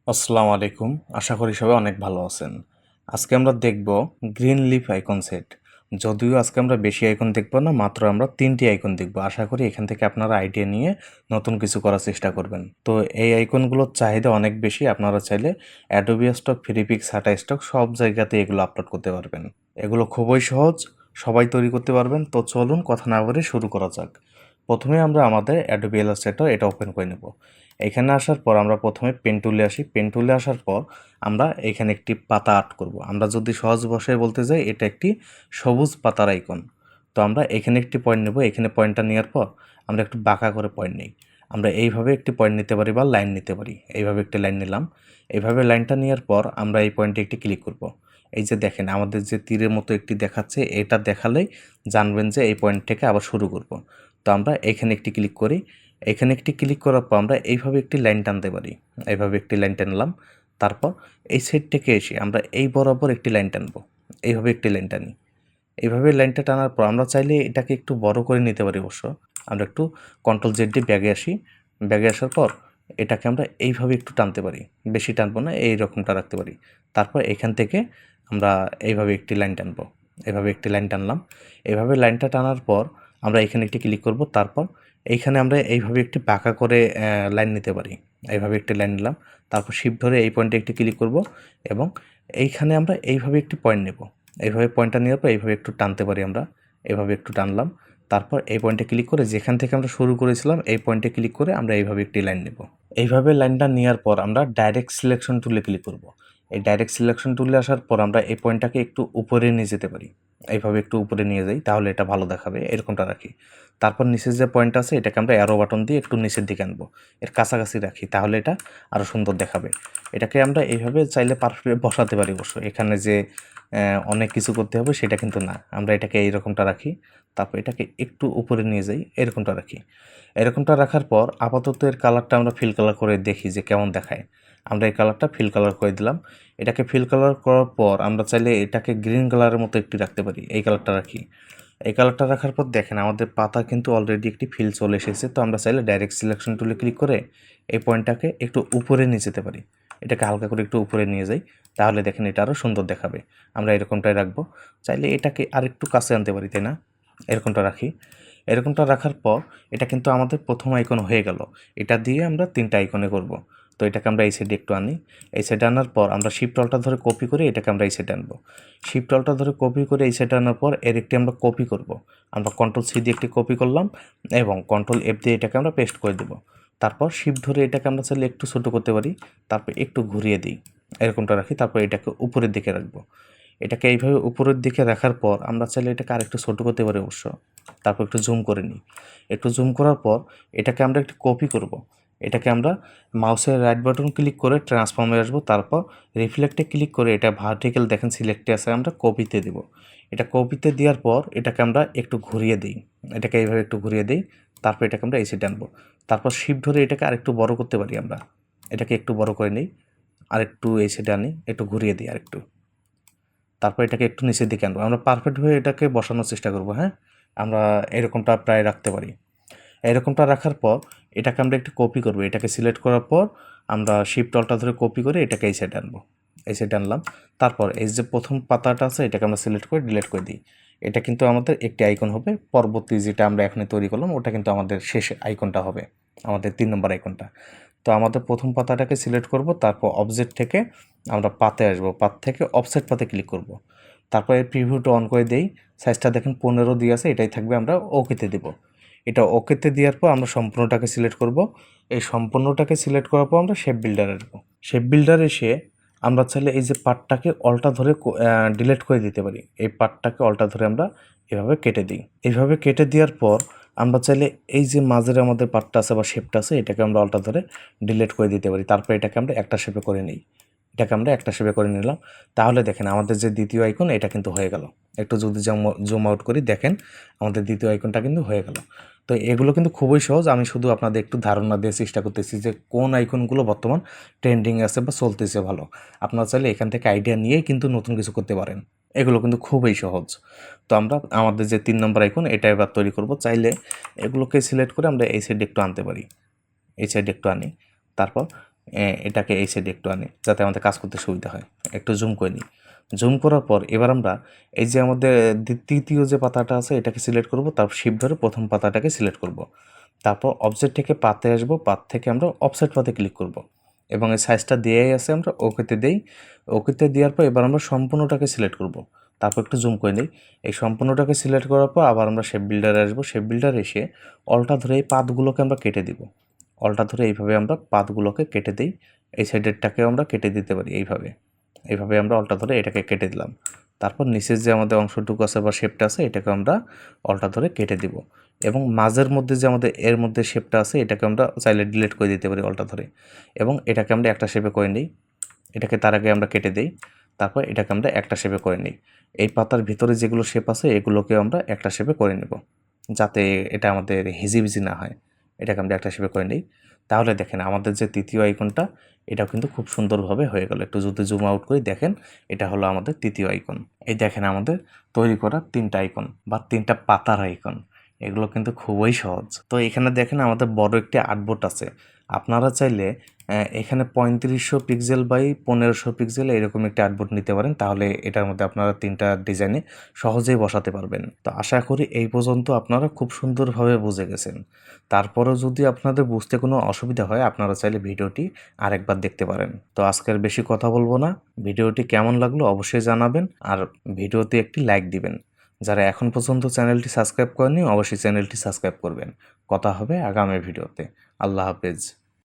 আসসালামু আলাইকুম। আশা করি সবাই অনেক ভালো আছেন। আজকে আমরা দেখব গ্রিন লিফ আইকন সেট। যদিও আজকে আমরা বেশি আইকন দেখব না, মাত্র আমরা 3টি আইকন দেখব। আশা করি এখান থেকে আপনারা আইডিয়া নিয়ে নতুন কিছু করার চেষ্টা করবেন। তো এই আইকনগুলোর চাহিদা অনেক বেশি। আপনারা চাইলে অ্যাডোবি স্টক, ফ্রিপিক্স, শাটারস্টক সব জায়গাতে এগুলো আপলোড করতে পারবেন। এগুলো খুবই সহজ, সবাই তৈরি করতে পারবেন। তো চলুন কথা না বলে শুরু করা যাক। প্রথমে আমরা আমাদের অ্যাডোবি ইলাস্ট্রেটর এটা ওপেন করে নেব। এখানে আসার পর আমরা প্রথমে পেন টুলে আসি। পেন টুলে আসার পর আমরা এখানে একটি পাতা আর্ট করব। আমরা যদি সহজ ভাষায় বলতে যাই, এটা একটি সবুজ পাতার আইকন। তো আমরা এখানে একটি পয়েন্ট নেব। এখানে পয়েন্টটা নেওয়ার পর আমরা একটু বাঁকা করে পয়েন্ট নিই। আমরা এইভাবে একটি পয়েন্ট নিতে পারি বা লাইন নিতে পারি। এইভাবে একটি লাইন নিলাম। এইভাবে লাইনটা নেওয়ার পর আমরা এই পয়েন্টে একটি ক্লিক করব। এই যে দেখেন, আমাদের যে তীরের মতো একটি দেখাচ্ছে, এটা দেখালেই জানবেন যে এই পয়েন্ট থেকে আবার শুরু করব। তো আমরা এখানে একটি ক্লিক করি। এখানে একটি ক্লিক করার পর আমরা এইভাবে একটি লাইন টানতে পারি। এইভাবে একটি লাইন টানলাম। তারপর এই সাইড থেকে এসে আমরা এই বরাবর একটি লাইন টানবো। এইভাবে একটি লাইন টানি। এইভাবে লাইনটা টানার পর আমরা চাইলে এটাকে একটু বড় করে নিতে পারি অবশ্য। আমরা একটু কন্ট্রোল জেড দিয়ে ব্যাগে আসি। ব্যাগে আসার পর এটাকে আমরা এইভাবে একটু টানতে পারি। বেশি টানবো না, এই রকমটা রাখতে পারি। তারপর এখান থেকে আমরা এইভাবে একটি লাইন টানবো। এভাবে একটি লাইন টানলাম। এভাবে লাইনটা টানার পর আমরা এখানে একটি ক্লিক করব। তারপর এইখানে আমরা এইভাবে একটি বাঁকা করে লাইন নিতে পারি। এইভাবে একটি লাইন নিলাম। তারপর শিফট ধরে এই পয়েন্টে একটি ক্লিক করব এবং এইখানে আমরা এইভাবে একটি পয়েন্ট নেব। এইভাবে পয়েন্টটা নেওয়ার পর এইভাবে একটু টানতে পারি আমরা। এভাবে একটু টানলাম। তারপর এই পয়েন্টে ক্লিক করে যেখান থেকে আমরা শুরু করেছিলাম এই পয়েন্টে ক্লিক করে আমরা এইভাবে একটি লাইন নেব। এইভাবে লাইনটা নেওয়ার পর আমরা ডাইরেক্ট সিলেকশন টুলে ক্লিক করব। এই ডাইরেক্ট সিলেকশন টুলে আসার পর আমরা এই পয়েন্টটাকে একটু উপরে নিয়ে যেতে পারি। এইভাবে একটু উপরে নিয়ে যাই, তাহলে এটা ভালো দেখাবে। এরকমটা রাখি। তারপর নিচের যে পয়েন্ট আছে এটাকে আমরা অ্যারো বাটন দিয়ে একটু নিচের দিকে আনবো। এর কাছাকাছি রাখি, তাহলে এটা আরও সুন্দর দেখাবে। এটাকে আমরা এইভাবে চাইলে পারফেক্ট বসাতে পারি অবশ্য। এখানে যে অনেক কিছু করতে হবে সেটা কিন্তু না। আমরা এটাকে এইরকমটা রাখি। তারপর এটাকে একটু উপরে নিয়ে যাই, এরকমটা রাখি। এরকমটা রাখার পর আপাতত এর কালারটা আমরা ফিল কালার করে দেখি যে কেমন দেখায়। আমরা এই কালারটা ফিল কালার করে দিলাম। এটাকে ফিল কালার করার পর আমরা চাইলে এটাকে গ্রিন কালারের মতো একটি রাখতে পারি। এই কালারটা রাখি। এই কালারটা রাখার পর দেখেন আমাদের পাতা কিন্তু অলরেডি একটি ফিল চলে এসেছে। তো আমরা চাইলে ডাইরেক্ট সিলেকশন টুলে ক্লিক করে এই পয়েন্টটাকে একটু উপরে নিয়ে যেতে পারি। এটাকে হালকা করে একটু উপরে নিয়ে যাই, তাহলে দেখেন এটা আরও সুন্দর দেখাবে। আমরা এরকমটাই রাখবো। চাইলে এটাকে আরেকটু কাছে আনতে পারি, তাই না? এরকমটা রাখি। এরকমটা রাখার পর এটা কিন্তু আমাদের প্রথম আইকন হয়ে গেল। এটা দিয়ে আমরা 3টা আইকনে করব। তো এটাকে আমরা এই সাইডে একটু আনি। এই সাইডে আনার পর আমরা শিফট অলটা ধরে কপি করে এটাকে আমরা এই সাইডে আনবো। শিফট অলটা ধরে কপি করে এই সাইডে আনার পর এর একটি আমরা কপি করব। আমরা কন্ট্রোল সি দিয়ে একটি কপি করলাম এবং কন্ট্রোল এফ দিয়ে এটাকে আমরা পেস্ট করে দেবো। তারপর শিফট ধরে এটাকে আমরা চাইলে একটু ছোটো করতে পারি। তারপর একটু ঘুরিয়ে দিই, এরকমটা রাখি। তারপর এটাকে উপরের দিকে রাখবো। এটাকে এইভাবে উপরের দিকে রাখার পর আমরা চাইলে এটাকে আরেকটু ছোটো করতে পারি অবশ্য। তারপর একটু জুম করে নিই। একটু জুম করার পর এটাকে আমরা একটু কপি করব। এটাকে আমরা মাউসের রাইট বাটন ক্লিক করে ট্রান্সফর্মে আসবো। তারপর রিফ্লেক্টে ক্লিক করে এটা ভার্টিক্যাল দেখেন সিলেক্টে আছে, আমরা কপিতে দেব। এটা কপিতে দেওয়ার পর এটাকে আমরা একটু ঘুরিয়ে দিই। এটাকে এইভাবে একটু ঘুরিয়ে দিই। তারপর এটাকে আমরা এই সাইডে আনবো। তারপর শিফট ধরে এটাকে আরেকটু বড় করতে পারি আমরা। এটাকে একটু বড় করে নিই। আরেকটু এই সাইডে আনি, একটু ঘুরিয়ে দিই আরেকটু। তারপর এটাকে একটু নিচের দিকে আনবো। আমরা পারফেক্টভাবে এটাকে বসানোর চেষ্টা করব, হ্যাঁ? আমরা এরকমটা প্রায় রাখতে পারি। এরকমটা রাখার পর এটাকে আমরা একটু কপি করব। এটাকে সিলেক্ট করার পর আমরা শিফট অলটা ধরে কপি করে এটাকে এই সাইডে আনবো। এই সাইডে আনলাম। তারপর এই যে প্রথম পাতাটা আছে এটাকে আমরা সিলেক্ট করে ডিলিট করে দিই। এটা কিন্তু আমাদের একটি আইকন হবে। পরবর্তী যেটা আমরা এখনই তৈরি করলাম ওটা কিন্তু আমাদের শেষ আইকনটা হবে, আমাদের 3 নম্বর আইকনটা। তো আমাদের প্রথম পাতাটাকে সিলেক্ট করব। তারপর অবজেক্ট থেকে আমরা পাতে আসবো। পাত থেকে অফসেট পাতে ক্লিক করব। তারপরে প্রিভিউটা অন করে দেই। সাইজটা দেখেন 15 দিয়ে আছে, এটাই থাকবে। আমরা ওকেতে দেব। এটা ওকেতে দেওয়ার পর আমরা সম্পূর্ণটাকে সিলেক্ট করব। এই সম্পূর্ণটাকে সিলেক্ট করার পর আমরা শেপ বিল্ডারে আসবো। শেপ বিল্ডার এসে আমরা চাইলে এই যে পার্টটাকে অল্টা ধরে ডিলিট করে দিতে পারি। এই পার্টটাকে অল্টা ধরে আমরা এভাবে কেটে দিই। এইভাবে কেটে দেওয়ার পর আমরা চাইলে এই যে মাঝের আমাদের পার্টটা আছে বা শেপটা আছে এটাকে আমরা অল্টা ধরে ডিলিট করে দিতে পারি। তারপর এটাকে আমরা একটা শেপে করে নিই। এটাকে আমরা একটা শেপে করে নিলাম। তাহলে দেখেন আমাদের যে দ্বিতীয় আইকন এটা কিন্তু হয়ে গেল। একটু যদি জুম আউট করি দেখেন আমাদের দ্বিতীয় আইকনটা কিন্তু হয়ে গেল। তো এগুলো কিন্তু খুবই সহজ। আমি শুধু আপনাদের একটু ধারণা দেওয়ার চেষ্টা করতেছি যে কোন আইকনগুলো বর্তমান ট্রেন্ডিং আছে বা চলতেছে ভালো। আপনারা চাইলে এখান থেকে আইডিয়া নিয়েই কিন্তু নতুন কিছু করতে পারেন। এগুলো কিন্তু খুবই সহজ। তো আমরা আমাদের যে 3 নম্বর আইকন এটা এবার তৈরি করব। চাইলে এগুলোকে সিলেক্ট করে আমরা এই সাইডে একটু আনতে পারি। এই সাইডে একটু আনি। তারপর এটাকে এই সাইডে একটু আনি যাতে আমাদের কাজ করতে সুবিধা হয়। একটু জুম করে নিই। জুম করার পর এবার আমরা এই যে আমাদের তৃতীয় যে পাতাটা আছে এটাকে সিলেক্ট করব, তারপর শিফট ধরে প্রথম পাতাটাকে সিলেক্ট করব। তারপর অবজেক্ট থেকে পাতে আসবো, পাত থেকে আমরা অফসেট পাতে ক্লিক করব এবং এই সাইজটা দেয়াই আছে, আমরা ওকেতে দেই। ওকেতে দেওয়ার পর এবার আমরা সম্পূর্ণটাকে সিলেক্ট করব। তারপর একটু জুম করে নিই। এই সম্পূর্ণটাকে সিলেক্ট করার পর আবার আমরা শেপ বিল্ডারে আসবো। শেপ বিল্ডারে এসে অলটা ধরে এই পাতগুলোকে আমরা কেটে দিব। অলটা ধরে এইভাবে আমরা পাতগুলোকে কেটে দিই। এই সাইডেরটাকেও আমরা কেটে দিতে পারি এইভাবে আমরা অলটা ধরে এটাকে কেটে দিলাম। তারপর নিচের যে আমাদের অংশটুকু আছে বা শেপটা আছে এটাকে আমরা অলটা ধরে কেটে দিব এবং মাঝের মধ্যে যে আমাদের এর মধ্যে শেপটা আছে এটাকে আমরা চাইলে ডিলিট করে দিতে পারি অলটা ধরে এবং এটাকে আমরা একটা শেপে করে নিই। এটাকে তার আগে আমরা কেটে দেই, তারপর এটাকে আমরা একটা শেপে করে নিই। এই পাতার ভিতরে যেগুলো শেপ আছে এগুলোকে আমরা একটা শেপে করে নেব যাতে এটা আমাদের হিজিবিজি না হয়। এটাকে আমরা একটা শেপে করে নিই। তাহলে দেখেন আমাদের যে তৃতীয় আইকনটা এটাও কিন্তু খুব সুন্দরভাবে হয়ে গেল। একটু যদি জুম আউট করি দেখেন এটা হলো আমাদের তৃতীয় আইকন। এই দেখেন আমাদের তৈরি করা 3টা আইকন বা 3টা পাতার আইকন। এগুলো কিন্তু খুবই সহজ। তো এখানে দেখেন আমাদের বড় একটি আর্টবোর্ড আছে। আপনারা চাইলে এখানে 3500 পিক্সেল বাই 1500 পিক্সেল এরকম একটি আর্টবোর্ড নিতে পারেন, তাহলে এটার মধ্যে আপনারা 3টা ডিজাইনে সহজেই বসাতে পারবেন। তো আশা করি এই পর্যন্ত আপনারা খুব সুন্দরভাবে বুঝে গেছেন। তারপরেও যদি আপনাদের বুঝতে কোনো অসুবিধা হয় আপনারা চাইলে ভিডিওটি আরেকবার দেখতে পারেন। তো আজকের বেশি কথা বলবো না। ভিডিওটি কেমন লাগলো অবশ্যই জানাবেন আর ভিডিওতে একটি লাইক দিবেন। যারা এখন পর্যন্ত চ্যানেলটি সাবস্ক্রাইব করেনি অবশ্যই চ্যানেলটি সাবস্ক্রাইব করবেন। কথা হবে আগামী ভিডিওতে। আল্লাহ হাফেজ।